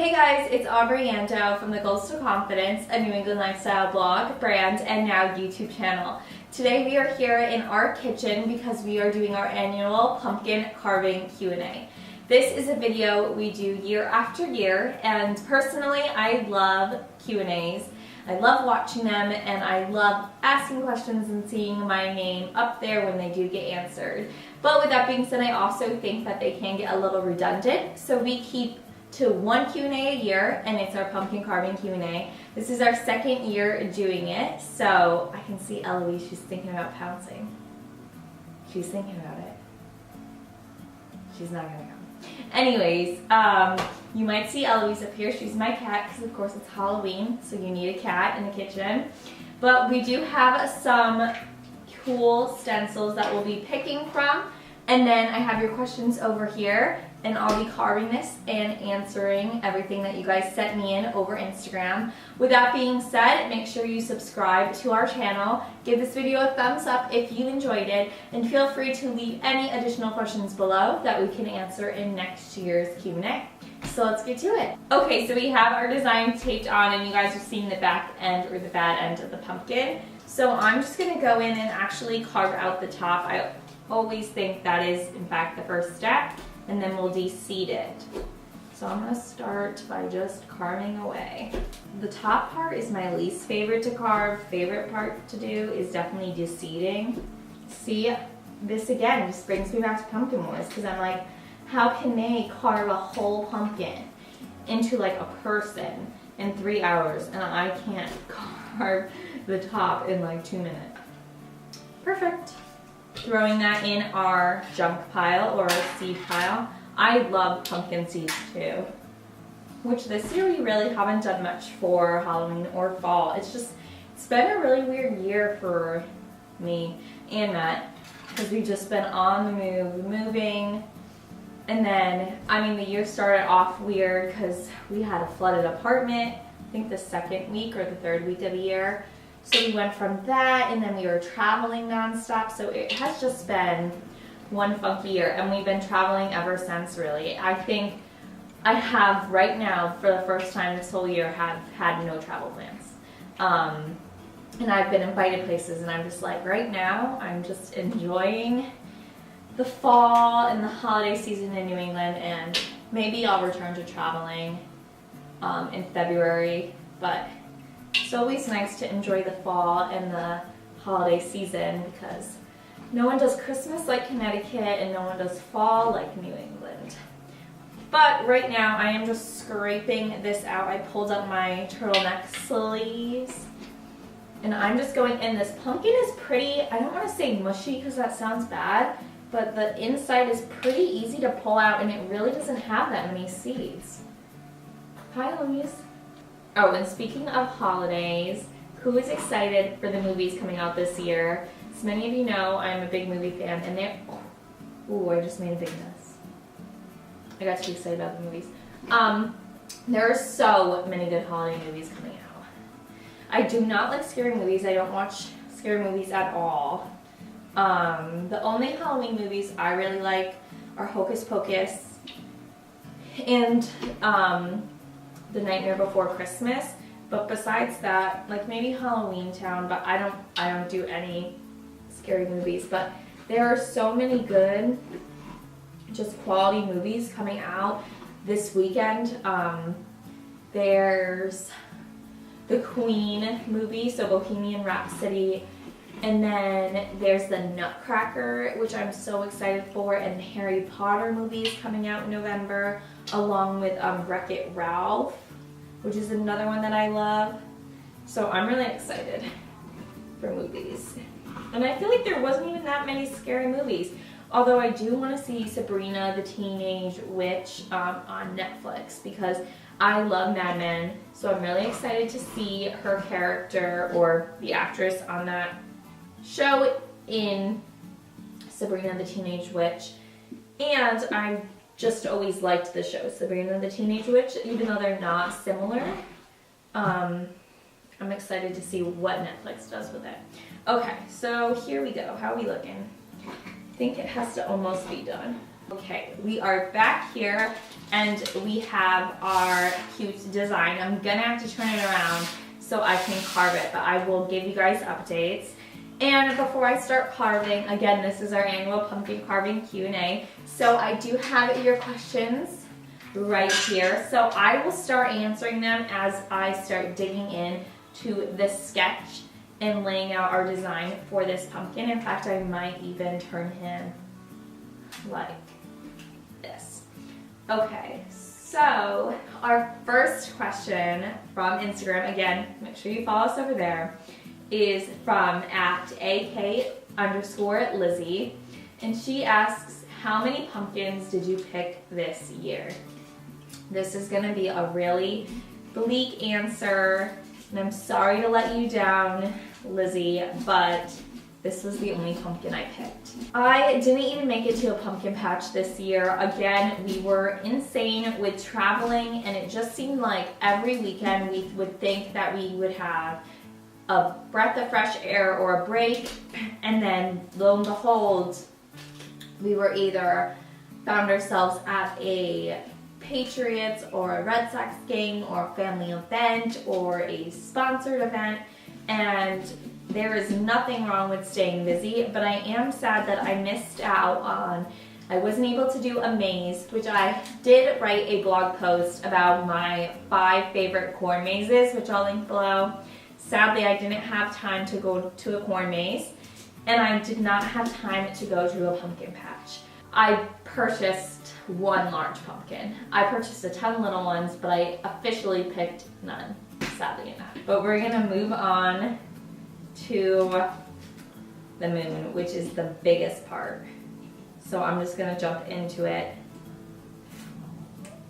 Hey guys, it's Aubrey from the Goals to Confidence, a New England lifestyle blog, brand, and now YouTube channel. Today we are here in our kitchen because we are doing our annual pumpkin carving Q&A. This is a video we do year after year, and personally I love Q&As. I love watching them, and I love asking questions and seeing my name up there when they do get answered. But with that being said, I also think that they can get a little redundant, so we keep to one Q&A a year, and it's our pumpkin carving Q&A. This is our second year doing it, so I can see Eloise, she's thinking about pouncing. She's thinking about it. She's not gonna come. Anyways, you might see Eloise up here. She's my cat because of course it's Halloween, so you need a cat in the kitchen. But we do have some cool stencils that we'll be picking from, and then I have your questions over here, and I'll be carving this and answering everything that you guys sent me in over Instagram. With that being said, make sure you subscribe to our channel, give this video a thumbs up if you enjoyed it, and feel free to leave any additional questions below that we can answer in next year's Q&A. So let's get to it. Okay, so we have our design taped on, and you guys are seeing the back end or the bad end of the pumpkin. So I'm just gonna go in and actually carve out the top. I always think that is in fact the first step, and then we'll de-seed it. So I'm gonna start by just carving away. The top part is my least favorite to carve. Favorite part to do is definitely de-seeding. See, this again just brings me back to Pumpkin Wars, because I'm like, how can they carve a whole pumpkin into like a person in 3 hours, and I can't carve the top in like 2 minutes? Perfect. Throwing that in our junk pile or our seed pile. I love pumpkin seeds too, which this year we really haven't done much for Halloween or fall. It's been a really weird year for me and Matt, because we've just been on the move, moving, and then, I mean, the year started off weird because we had a flooded apartment, I think the second week or the third week of the year. So we went from that, and then we were traveling nonstop. So it has just been one funky year, and we've been traveling ever since, really. I think I have right now, for the first time this whole year, have had no travel plans. And I've been invited places, and I'm just like, right now, I'm just enjoying the fall and the holiday season in New England, and maybe I'll return to traveling in February, but it's always nice to enjoy the fall and the holiday season, because no one does Christmas like Connecticut and no one does fall like New England. But right now I am just scraping this out. I pulled up my turtleneck sleeves, and I'm just going in. This pumpkin is pretty, I don't want to say mushy because that sounds bad, but the inside is pretty easy to pull out, and it really doesn't have that many seeds. Hi, Louise. Oh, and speaking of holidays, who is excited for the movies coming out this year? As many of you know, I'm a big movie fan, and I just made a big mess. I got too excited about the movies. There are so many good holiday movies coming out. I do not like scary movies. I don't watch scary movies at all. The only Halloween movies I really like are Hocus Pocus and The Nightmare Before Christmas, but besides that, like maybe Halloween Town, but I don't do any scary movies. But there are so many good, just quality movies coming out this weekend. There's the Queen movie, so Bohemian Rhapsody, and then there's the Nutcracker, which I'm so excited for, and the Harry Potter movie is coming out in November, along with Wreck-It Ralph, which is another one that I love. So I'm really excited for movies. And I feel like there wasn't even that many scary movies, although I do want to see Sabrina the Teenage Witch on Netflix, because I love Mad Men, so I'm really excited to see her character or the actress on that show in Sabrina the Teenage Witch. And I just always liked the show Sabrina the Teenage Witch, even though they're not similar. I'm excited to see what Netflix does with it. Okay, so here we go. How are we looking? I think it has to almost be done. Okay, we are back here and we have our cute design. I'm gonna have to turn it around so I can carve it, but I will give you guys updates. And before I start carving, again, this is our annual pumpkin carving Q&A. So I do have your questions right here. So I will start answering them as I start digging in to this sketch and laying out our design for this pumpkin. In fact, I might even turn him like this. Okay, so our first question from Instagram, again, make sure you follow us over there, is from @AK_Lizzie, and she asks, how many pumpkins did you pick this year? This is gonna be a really bleak answer, and I'm sorry to let you down, Lizzie, but this was the only pumpkin I picked. I didn't even make it to a pumpkin patch this year. Again, we were insane with traveling, and it just seemed like every weekend we would think that we would have a breath of fresh air or a break, and then lo and behold, we were either found ourselves at a Patriots or a Red Sox game or a family event or a sponsored event, and there is nothing wrong with staying busy, but I am sad that I missed out on, I wasn't able to do a maze, which I did write a blog post about my 5 favorite corn mazes, which I'll link below. Sadly, I didn't have time to go to a corn maze, and I did not have time to go to a pumpkin patch. I purchased 1 large pumpkin. I purchased a ton little ones, but I officially picked none, sadly enough. But we're gonna move on to the moon, which is the biggest part. So I'm just gonna jump into it.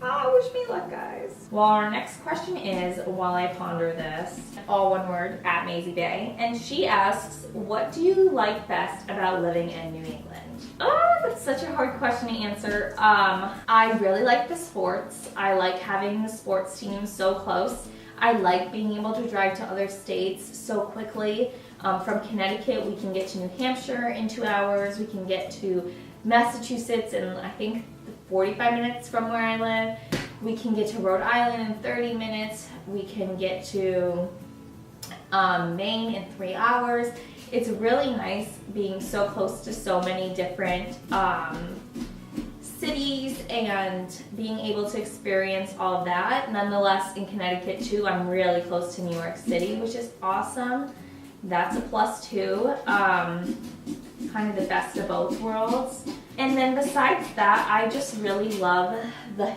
Oh, wish me luck, guys. Well, our next question is, while I ponder this, all one word, @MaisieBay, and she asks, what do you like best about living in New England? Oh, that's such a hard question to answer. I really like the sports. I like having the sports team so close. I like being able to drive to other states so quickly. From Connecticut, we can get to New Hampshire in 2 hours. We can get to Massachusetts in, I think, 45 minutes from where I live. We can get to Rhode Island in 30 minutes. We can get to Maine in 3 hours. It's really nice being so close to so many different cities and being able to experience all of that. Nonetheless, in Connecticut too, I'm really close to New York City, which is awesome. That's a plus too. Kind of the best of both worlds. And then besides that, I just really love the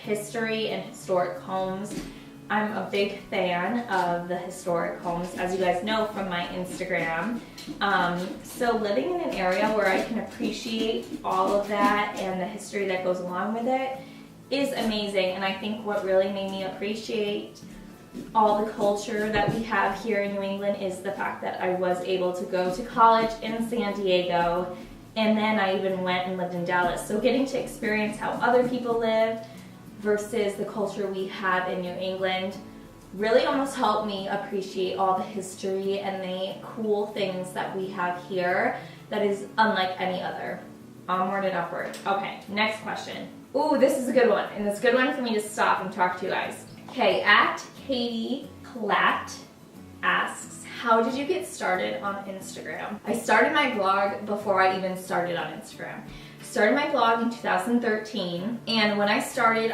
history and historic homes. I'm a big fan of the historic homes, as you guys know from my Instagram. So living in an area where I can appreciate all of that and the history that goes along with it is amazing. And I think what really made me appreciate all the culture that we have here in New England is the fact that I was able to go to college in San Diego, and then I even went and lived in Dallas. So getting to experience how other people live versus the culture we have in New England really almost helped me appreciate all the history and the cool things that we have here that is unlike any other. Onward and upward. Okay, next question. Ooh, this is a good one, and it's a good one for me to stop and talk to you guys. Okay, @Katie Platt asks, how did you get started on Instagram? I started my blog before I even started on Instagram. Started my blog in 2013, and when I started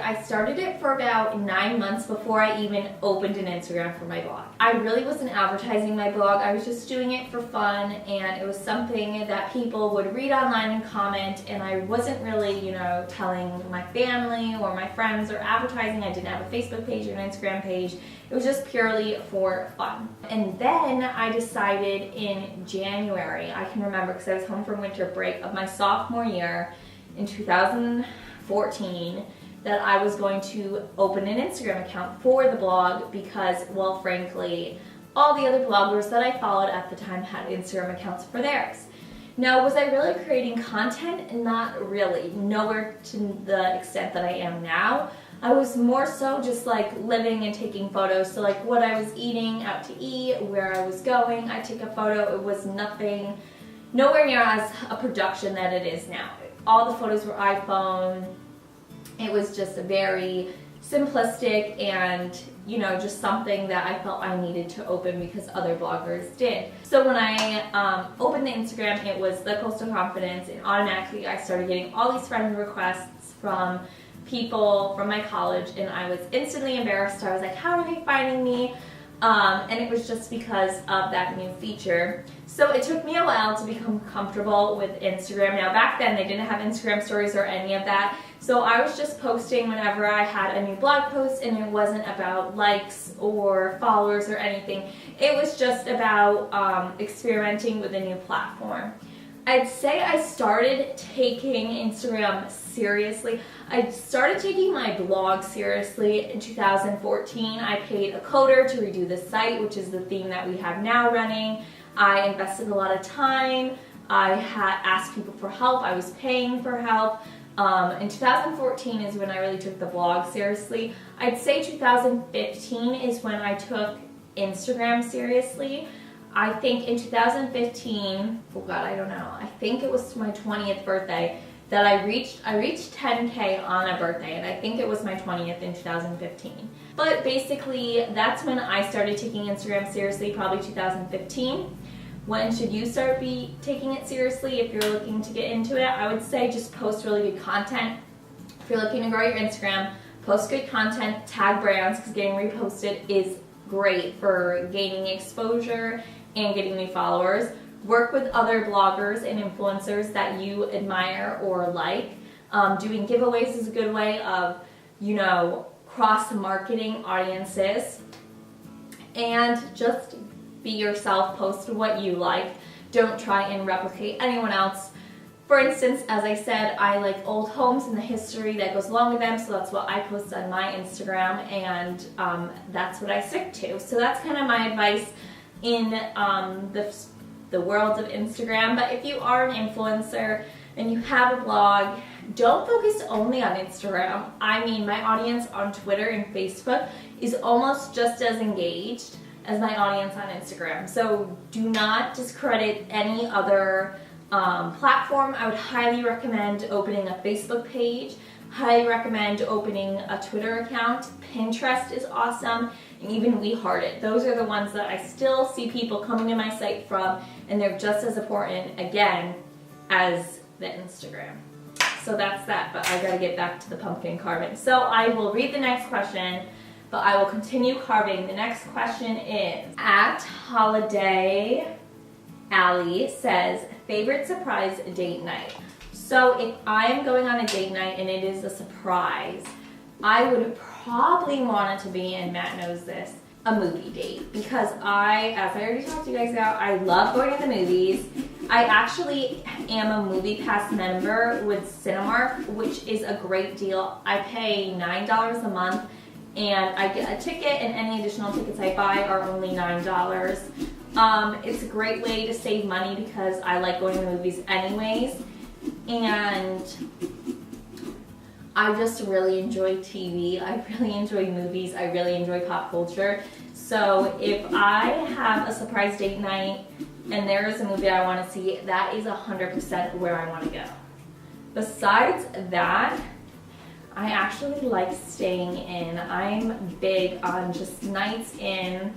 it for about 9 months before I even opened an Instagram for my blog. I really wasn't advertising my blog, I was just doing it for fun, and it was something that people would read online and comment, and I wasn't really, telling my family or my friends or advertising. I didn't have a Facebook page or an Instagram page. It was just purely for fun. And then I decided in January, I can remember because I was home from winter break of my sophomore year in 2014, that I was going to open an Instagram account for the blog because, well, frankly, all the other bloggers that I followed at the time had Instagram accounts for theirs. Now, was I really creating content? Not really. Nowhere to the extent that I am now. I was more so just like living and taking photos. So like what I was eating out to eat, where I was going, I take a photo. It was nowhere near as a production that it is now. all the photos were iPhone. It was just very simplistic and, you know, just something that I felt I needed to open because other bloggers did. So when I opened the Instagram, it was the Coastal Confidence, and automatically I started getting all these friend requests from people from my college, and I was instantly embarrassed. I was like, how are they finding me? And it was just because of that new feature. So it took me a while to become comfortable with Instagram. Now back then they didn't have Instagram stories or any of that. So I was just posting whenever I had a new blog post, and it wasn't about likes or followers or anything. It was just about experimenting with a new platform. I'd say I started taking Instagram seriously. I started taking my blog seriously in 2014. I paid a coder to redo the site, which is the theme that we have now running. I invested a lot of time. I had asked people for help. I was paying for help. In 2014 is when I really took the blog seriously. I'd say 2015 is when I took Instagram seriously. I think in 2015, oh God, I don't know. I think it was my 20th birthday that I reached 10K on a birthday, and I think it was my 20th in 2015. But basically, that's when I started taking Instagram seriously, probably 2015. When should you start taking it seriously if you're looking to get into it? I would say just post really good content. If you're looking to grow your Instagram, post good content, tag brands, because getting reposted is great for gaining exposure and getting new followers. Work with other bloggers and influencers that you admire or like. Doing giveaways is a good way of, you know, cross-marketing audiences. And just be yourself, post what you like. Don't try and replicate anyone else. For instance, as I said, I like old homes and the history that goes along with them, so that's what I post on my Instagram, and that's what I stick to. So that's kind of my advice in the world of Instagram. But if you are an influencer and you have a blog, don't focus only on Instagram. I mean, my audience on Twitter and Facebook is almost just as engaged as my audience on Instagram. So do not discredit any other platform. I would highly recommend opening a Facebook page. Highly recommend opening a Twitter account. Pinterest is awesome, and even WeHearted. Those are the ones that I still see people coming to my site from, and they're just as important, again, as the Instagram. So that's that, but I gotta get back to the pumpkin carving. So I will read the next question, but I will continue carving. The next question is at Holiday Alley says, favorite surprise date night. So if I am going on a date night and it is a surprise, I would probably want it to be, and Matt knows this, a movie date. Because as I already talked to you guys about, I love going to the movies. I actually am a Movie Pass member with Cinemark, which is a great deal. I pay $9 a month, and I get a ticket, and any additional tickets I buy are only $9. It's a great way to save money because I like going to the movies anyways, and I just really enjoy TV. I really enjoy movies. I really enjoy pop culture. So if I have a surprise date night and there is a movie I want to see, that is 100% where I want to go. Besides that, I actually like staying in. I'm big on just nights in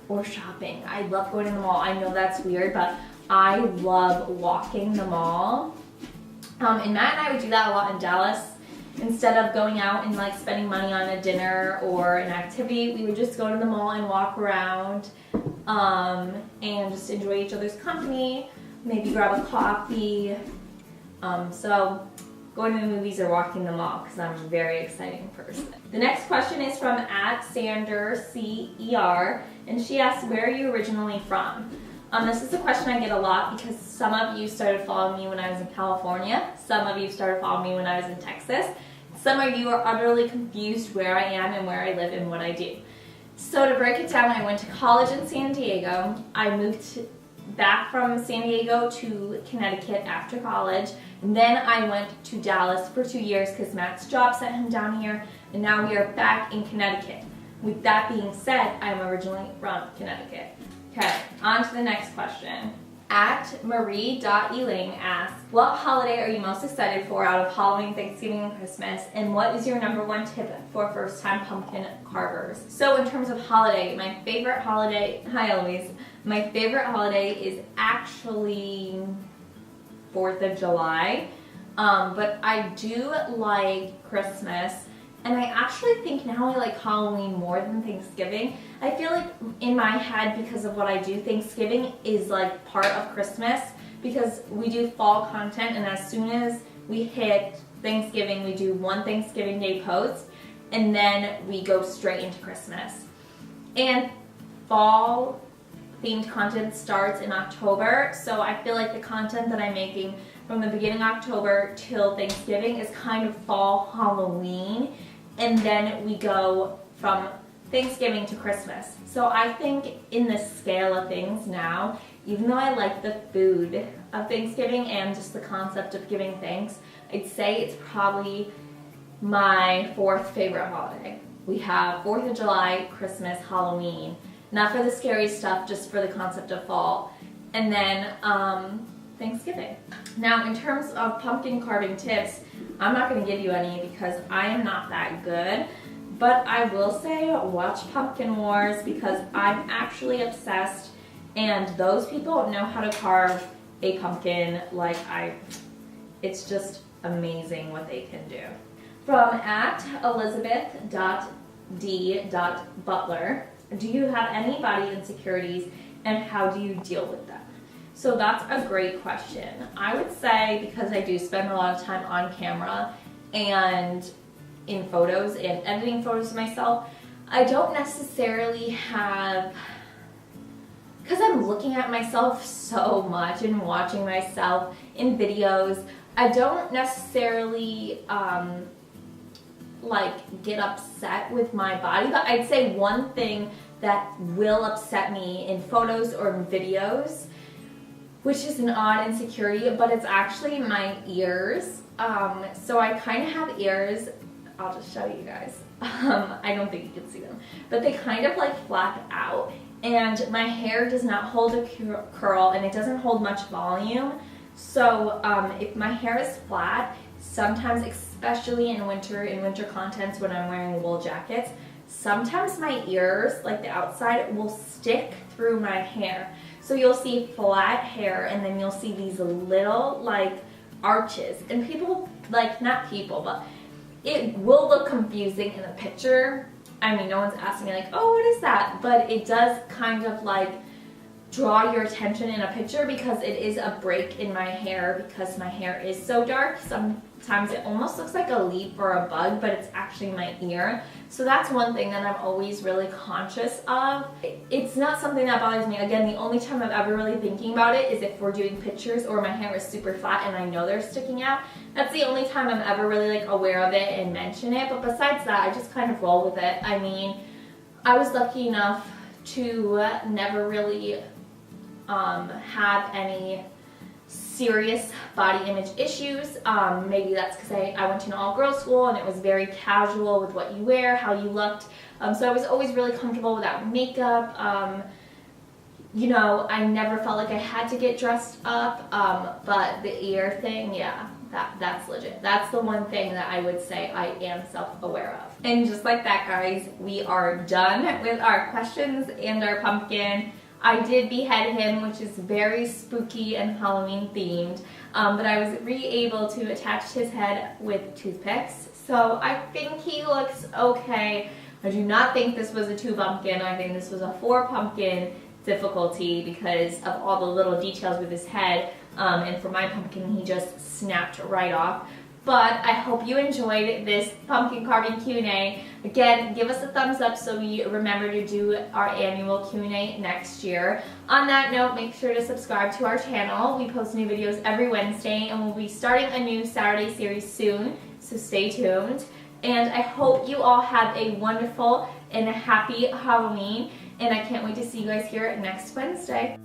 or shopping. I love going to the mall. I know that's weird, but I love walking the mall. And Matt and I would do that a lot in Dallas. Instead of going out and like spending money on a dinner or an activity, we would just go to the mall and walk around and just enjoy each other's company, maybe grab a coffee. So going to the movies or walking the mall, because I'm a very exciting person. The next question is from @SanderCER, and she asks, where are you originally from? This is a question I get a lot because some of you started following me when I was in California. Some of you started following me when I was in Texas. Some of you are utterly confused where I am and where I live and what I do. So to break it down, I went to college in San Diego. I moved back from San Diego to Connecticut after college. And then I went to Dallas for 2 years because Matt's job sent him down here. And now we are back in Connecticut. With that being said, I'm originally from Connecticut. Okay, on to the next question. At Marie.Elaine asks, what holiday are you most excited for out of Halloween, Thanksgiving, and Christmas? And what is your #1 tip for first-time pumpkin carvers? So in terms of holiday, my favorite holiday, hi Eloise, my favorite holiday is actually 4th of July. But I do like Christmas. And I actually think now I like Halloween more than Thanksgiving. I feel like in my head, because of what I do, Thanksgiving is like part of Christmas because we do fall content, and as soon as we hit Thanksgiving, we do one Thanksgiving Day post, and then we go straight into Christmas. And fall themed content starts in October, so I feel like the content that I'm making from the beginning of October till Thanksgiving is kind of fall Halloween. And then we go from Thanksgiving to Christmas. So I think in the scale of things now, even though I like the food of Thanksgiving and just the concept of giving thanks, I'd say it's probably my 4th favorite holiday. We have 4th of July, Christmas, Halloween. Not for the scary stuff, just for the concept of fall. And then Thanksgiving. Now in terms of pumpkin carving tips, I'm not going to give you any because I am not that good, but I will say watch Pumpkin Wars because I'm actually obsessed, and those people know how to carve a pumpkin like it's just amazing what they can do. From at Elizabeth.d.butler, do you have any body insecurities and how do you deal with them? So that's a great question. I would say, because I do spend a lot of time on camera and in photos and editing photos of myself, I don't necessarily have, because I'm looking at myself so much and watching myself in videos, I don't necessarily like get upset with my body, but I'd say one thing that will upset me in photos or in videos, which is an odd insecurity, but it's actually my ears. So I kind of have ears, I'll just show you guys. I don't think you can see them, but they kind of like flap out, and my hair does not hold a curl and it doesn't hold much volume. So if my hair is flat, sometimes, especially in winter contents when I'm wearing wool jackets, sometimes my ears, like the outside, will stick through my hair. So you'll see flat hair and then you'll see these little like arches, and people, like, not people, but it will look confusing in a picture. I mean, no one's asking me like, oh, what is that? But it does kind of like draw your attention in a picture because it is a break in my hair because my hair is so dark. Sometimes it almost looks like a leaf or a bug, but it's actually my ear. So that's one thing that I'm always really conscious of. It's not something that bothers me. Again, the only time I'm ever really thinking about it is if we're doing pictures or my hair is super flat and I know they're sticking out. That's the only time I'm ever really like aware of it and mention it. But besides that, I just kind of roll with it. I mean, I was lucky enough to never really have any serious body image issues. Maybe that's because I went to an all-girls school and it was very casual with what you wear, how you looked. So I was always really comfortable without makeup. You know, I never felt like I had to get dressed up, but the ear thing, yeah, that's legit. That's the one thing that I would say I am self-aware of. And just like that, guys, we are done with our questions and our pumpkin. I did behead him, which is very spooky and Halloween themed, but I was able to attach his head with toothpicks. So I think he looks okay. I do not think this was a 2 pumpkin. I think this was a 4 pumpkin difficulty because of all the little details with his head. And for my pumpkin, he just snapped right off. But I hope you enjoyed this pumpkin carving Q&A. Again, give us a thumbs up so we remember to do our annual Q&A next year. On that note, make sure to subscribe to our channel. We post new videos every Wednesday, and we'll be starting a new Saturday series soon, so stay tuned. And I hope you all have a wonderful and a happy Halloween, and I can't wait to see you guys here next Wednesday.